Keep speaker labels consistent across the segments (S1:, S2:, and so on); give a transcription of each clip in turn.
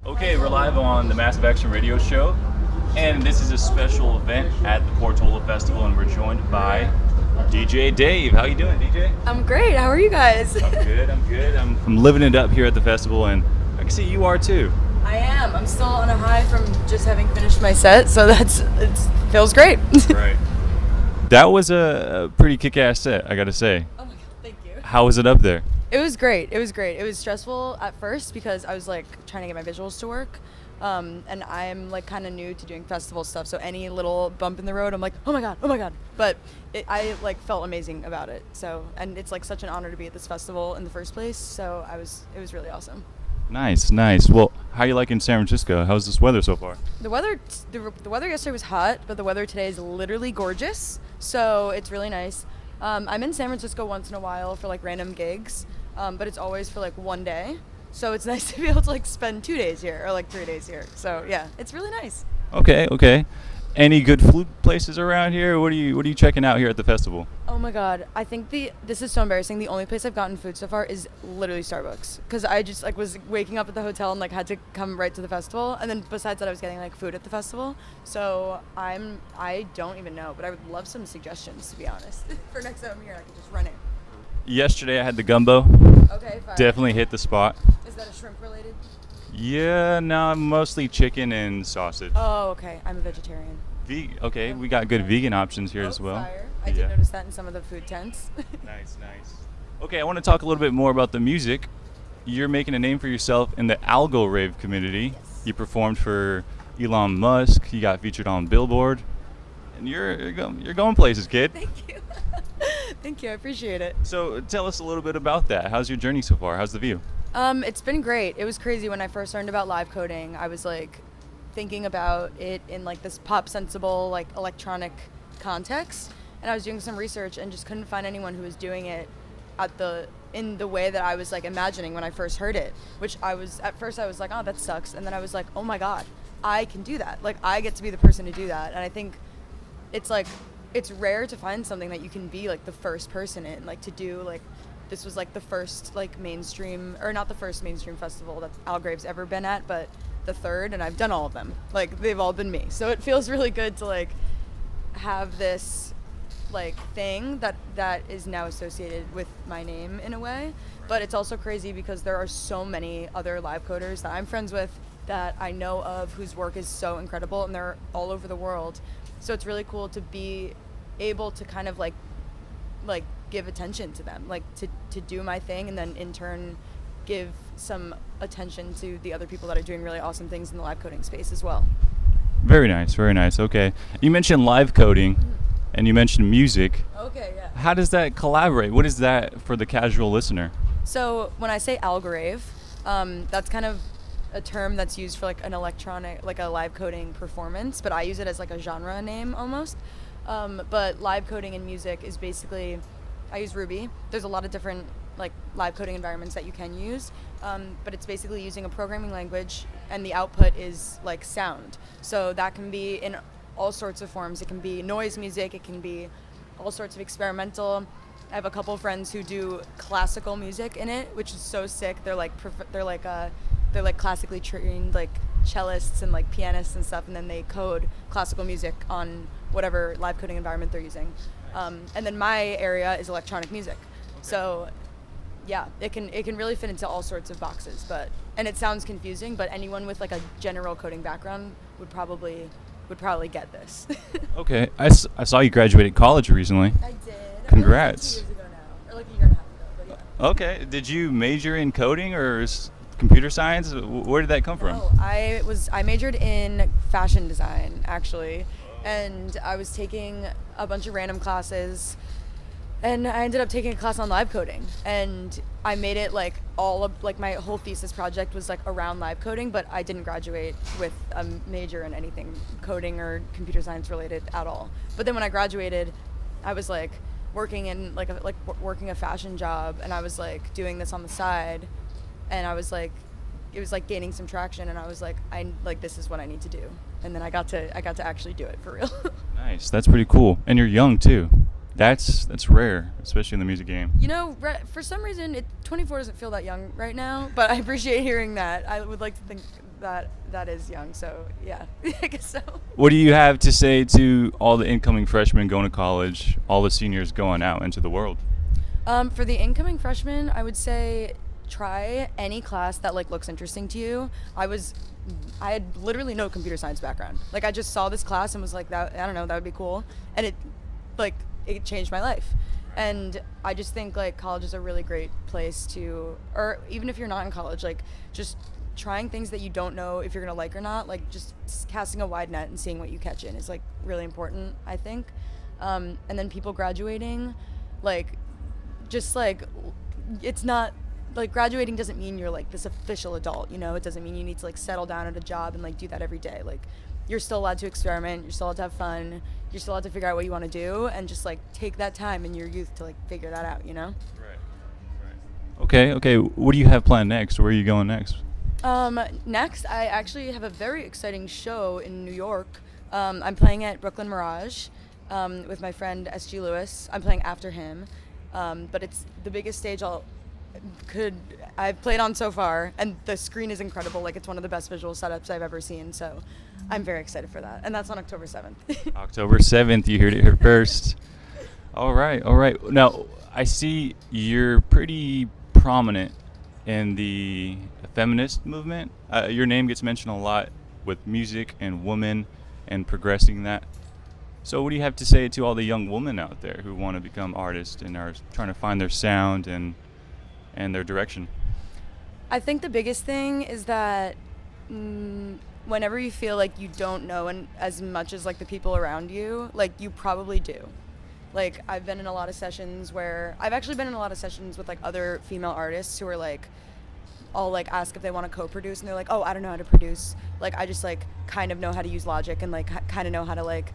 S1: Okay, we're live on the Massive Action Radio Show, and this is a special event at the Portola Festival, and we're joined by DJ Dave. How you doing, DJ?
S2: I'm great. How are you guys?
S1: I'm good. I'm living it up here at the festival, and I can see you are too.
S2: I am. I'm still on a high from just having finished my set, so it feels great.
S1: Right. That was a pretty kick-ass set, I gotta say.
S2: Oh my god, thank you.
S1: How was it up there?
S2: It was great. It was stressful at first because I was like trying to get my visuals to work. And I'm like kind of new to doing festival stuff, so any little bump in the road, I'm like, oh my god. But I like felt amazing about it. So, and it's like such an honor to be at this festival in the first place. So it was really awesome.
S1: Nice. Well, how you liking San Francisco? How's this weather so far?
S2: The weather yesterday was hot, but the weather today is literally gorgeous. So it's really nice. I'm in San Francisco once in a while for like random gigs, but it's always for like one day. So it's nice to be able to like spend 2 days here or like 3 days here. So yeah, it's really nice.
S1: Okay. Any good food places around here? What are you checking out here at the festival?
S2: Oh my god, I think this is so embarrassing. The only place I've gotten food so far is literally Starbucks, because I just like was waking up at the hotel and like had to come right to the festival, and then besides that I was getting like food at the festival. So I don't even know, but I would love some suggestions, to be honest. For next time I'm here, I can just run it.
S1: Yesterday I had the gumbo.
S2: Okay, fine.
S1: Definitely hit the spot.
S2: Is that a shrimp related?
S1: Yeah, no, mostly chicken and sausage.
S2: Oh, okay. I'm a vegetarian.
S1: Okay, we got good vegan options here
S2: Oh,
S1: as well.
S2: fire. I did notice that in some of the food tents.
S1: Nice. Okay, I want to talk a little bit more about the music. You're making a name for yourself in the algo rave community.
S2: Yes.
S1: You performed for Elon Musk. You got featured on Billboard, and you're going places, kid.
S2: Thank you. Thank you. I appreciate it.
S1: So tell us a little bit about that. How's your journey so far? How's the view?
S2: It's been great. It was crazy when I first learned about live coding. I was like thinking about it in like this pop sensible like electronic context, and I was doing some research and just couldn't find anyone who was doing it in the way that I was like imagining when I first heard it, which at first I was like, oh, that sucks, and then I was like, oh my god, I can do that. Like I get to be the person to do that. And I think it's rare to find something that you can be like the first person in, like to do like. This was like the first like mainstream, or not the first mainstream festival that Algrave's ever been at, but the third, and I've done all of them. Like they've all been me. So it feels really good to like have this like thing that is now associated with my name in a way. But it's also crazy because there are so many other live coders that I'm friends with that I know of whose work is so incredible, and they're all over the world. So it's really cool to be able to kind of like give attention to them, like to do my thing, and then in turn give some attention to the other people that are doing really awesome things in the live coding space as well.
S1: Very nice. Okay. You mentioned live coding, and you mentioned music.
S2: Okay, yeah.
S1: How does that collaborate? What is that for the casual listener?
S2: So when I say algorave, that's kind of a term that's used for like an electronic, like a live coding performance, but I use it as like a genre name almost. But live coding in music is basically, I use Ruby. There's a lot of different like live coding environments that you can use, but it's basically using a programming language, and the output is like sound. So that can be in all sorts of forms. It can be noise music. It can be all sorts of experimental. I have a couple of friends who do classical music in it, which is so sick. They're like classically trained like cellists and like pianists and stuff, and then they code classical music on whatever live coding environment they're using. And then my area is electronic music. So yeah, it can really fit into all sorts of boxes, and it sounds confusing, but anyone with like a general coding background would probably get this.
S1: Okay, I saw you graduated college recently.
S2: I did.
S1: Congrats.
S2: 2 years ago now, or like a year and a half ago, but yeah.
S1: Okay, did you major in coding or computer science? Where did that come from?
S2: Oh, I majored in fashion design actually, and I was taking a bunch of random classes, and I ended up taking a class on live coding, and I made it like all of like my whole thesis project was like around live coding, but I didn't graduate with a major in anything coding or computer science related at all. But then when I graduated, I was like working in working a fashion job, and I was like doing this on the side, and I was like, it was like gaining some traction, and I was like, this is what I need to do, and then I got to actually do it for real.
S1: Nice, that's pretty cool, and you're young too. That's rare, especially in the music game.
S2: You know, for some reason, 24 doesn't feel that young right now, but I appreciate hearing that. I would like to think that is young, so yeah, I guess so.
S1: What do you have to say to all the incoming freshmen going to college, all the seniors going out into the world?
S2: For the incoming freshmen, I would say try any class that like looks interesting to you. I had literally no computer science background. Like I just saw this class and was like, that I don't know, that would be cool, and it changed my life. And I just think like college is a really great place to, or even if you're not in college, like just trying things that you don't know if you're gonna like or not, like just casting a wide net and seeing what you catch in is like really important, I think. And then people graduating, like just like it's not like graduating doesn't mean you're like this official adult, you know. It doesn't mean you need to like settle down at a job and like do that every day. Like you're still allowed to experiment, you're still allowed to have fun, you're still allowed to figure out what you want to do, and just like take that time in your youth to like figure that out, you know.
S1: Right. Okay. What do you have planned next? Where are you going next?
S2: Next, I actually have a very exciting show in New York. I'm playing at Brooklyn Mirage with my friend S.G. Lewis. I'm playing after him, but it's the biggest stage I've played on so far, and the screen is incredible. Like it's one of the best visual setups I've ever seen, so I'm very excited for that. And that's on October 7th.
S1: October 7th, you heard it here first. All right. Now, I see you're pretty prominent in the feminist movement. Your name gets mentioned a lot with music and women and progressing that. So what do you have to say to all the young women out there who want to become artists and are trying to find their sound and their direction?
S2: I think the biggest thing is that whenever you feel like you don't know as much as like the people around you, like you probably do. Like I've actually been in a lot of sessions with like other female artists who are like, I'll like ask if they want to co-produce, and they're like, oh, I don't know how to produce. Like I just like kind of know how to use Logic and like kind of know how to like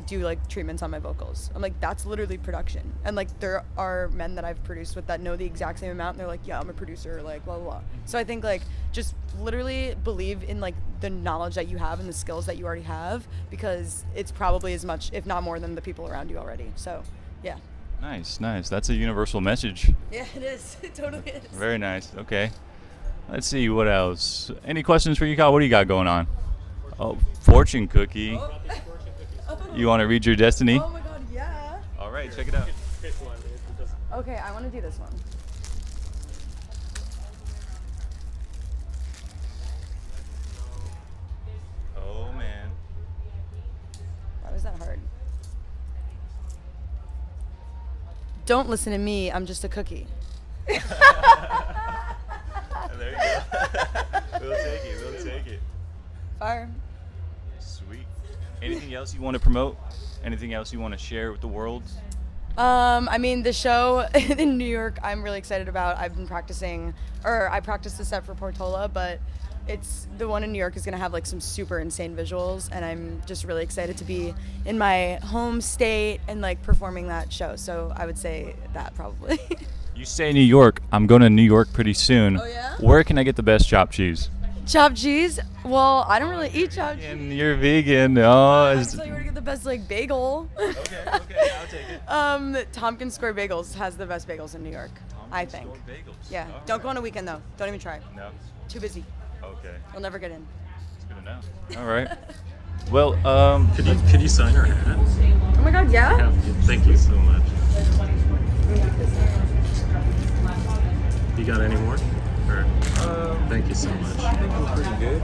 S2: do like treatments on my vocals. I'm like, that's literally production. And like there are men that I've produced with that know the exact same amount, and they're like, yeah, I'm a producer, like blah blah blah. So I think like just literally believe in like the knowledge that you have and the skills that you already have, because it's probably as much, if not more, than the people around you already. So yeah.
S1: Nice. That's a universal message.
S2: Yeah, it is. It totally is.
S1: Very nice. Okay. Let's see, what else? Any questions for you, Kyle? What do you got going on? Oh, fortune cookie.
S2: Oh.
S1: You want to read your destiny?
S2: Oh my god, yeah.
S1: All right, check it out.
S2: Okay, I want to do this one.
S1: Oh, man.
S2: Why was that hard? Don't listen to me, I'm just a cookie.
S1: There you go. We'll take it.
S2: Fire.
S1: Sweet. Anything else you want to promote? Anything else you want to share with the world?
S2: I mean, the show in New York, I'm really excited about. I've been practicing, or I practiced the set for Portola, but it's the one in New York is going to have like some super insane visuals, and I'm just really excited to be in my home state and like performing that show. So I would say that probably.
S1: You say New York. I'm going to New York pretty soon.
S2: Oh, yeah?
S1: Where can I get the best chopped cheese?
S2: Chopped cheese? Well, I don't really eat chopped cheese.
S1: And you're vegan. Oh,
S2: I can tell you where to get the best like bagel.
S1: Okay, I'll take it.
S2: Tompkins Square Bagels has the best bagels in New York, I think.
S1: Bagels.
S2: Yeah.
S1: All
S2: Don't
S1: right.
S2: go on a weekend though. Don't even try.
S1: No.
S2: Too busy.
S1: Okay.
S2: You'll never get in.
S1: It's good to know. All right. Well,
S3: Could you sign our hat?
S2: Oh my god, yeah?
S3: Yeah, thank you so much. You got any more? Or, thank you so much.
S1: I think we're pretty good.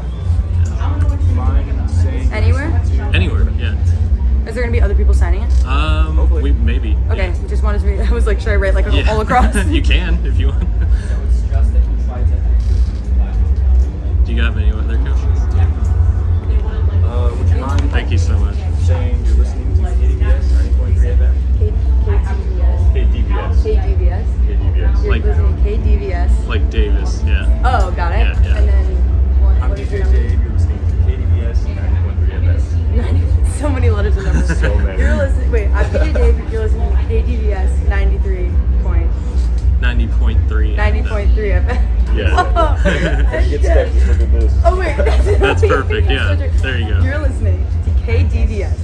S1: Mine saying
S2: Anywhere?
S3: Anywhere, yeah.
S2: Is there gonna be other people signing it?
S3: We maybe.
S2: Okay,
S3: Yeah.
S2: just wanted to read. I was like, should I write like
S3: Yeah.
S2: all across?
S3: You can if you want. Do you have any other questions?
S1: would you mind
S3: Thank you so much.
S1: saying you're listening to KDVS 90.3 FM? KDVS.
S2: KDVS.
S1: KDVS.
S3: Like-
S2: listening to KDVS.
S3: Like Davis, yeah.
S2: Oh, got it.
S3: Yeah, yeah.
S2: And then
S1: I'm
S2: what is
S1: DJ
S2: the number?
S1: Dave. You're listening to KDVS 90.3 FM.
S2: So many letters and numbers.
S1: So many.
S2: You're listening. Wait, I'm DJ Dave. You're listening to KDVS
S3: 90.3.
S2: 90.3 FM.
S3: Yeah.
S1: Get steps. Look at this.
S2: Oh wait,
S3: That's perfect, yeah. There you go.
S2: You're listening to KDVS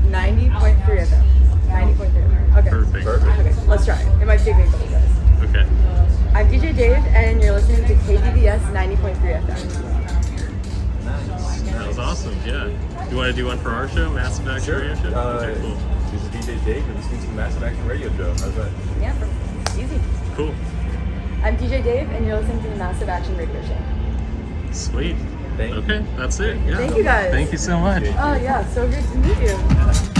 S2: 90.3 FM. 90.3. Okay.
S3: perfect.
S2: Okay, let's try it. It might take me a couple minutes.
S3: Okay.
S2: I'm DJ Dave, and you're listening to KDVS 90.3 FM.
S3: That was awesome. Yeah. You want to do one for our show, Massive Action Radio Show? Okay, cool.
S4: This is DJ Dave, and listening to the Massive Action Radio Show. How's that?
S2: Yeah, easy.
S3: Cool.
S2: I'm DJ Dave, and you're listening to the Massive Action Radio Show.
S3: Sweet.
S4: Thank you.
S3: Okay, that's it. Yeah.
S2: Thank you guys.
S3: Thank you so much.
S2: Oh yeah, so good to meet you.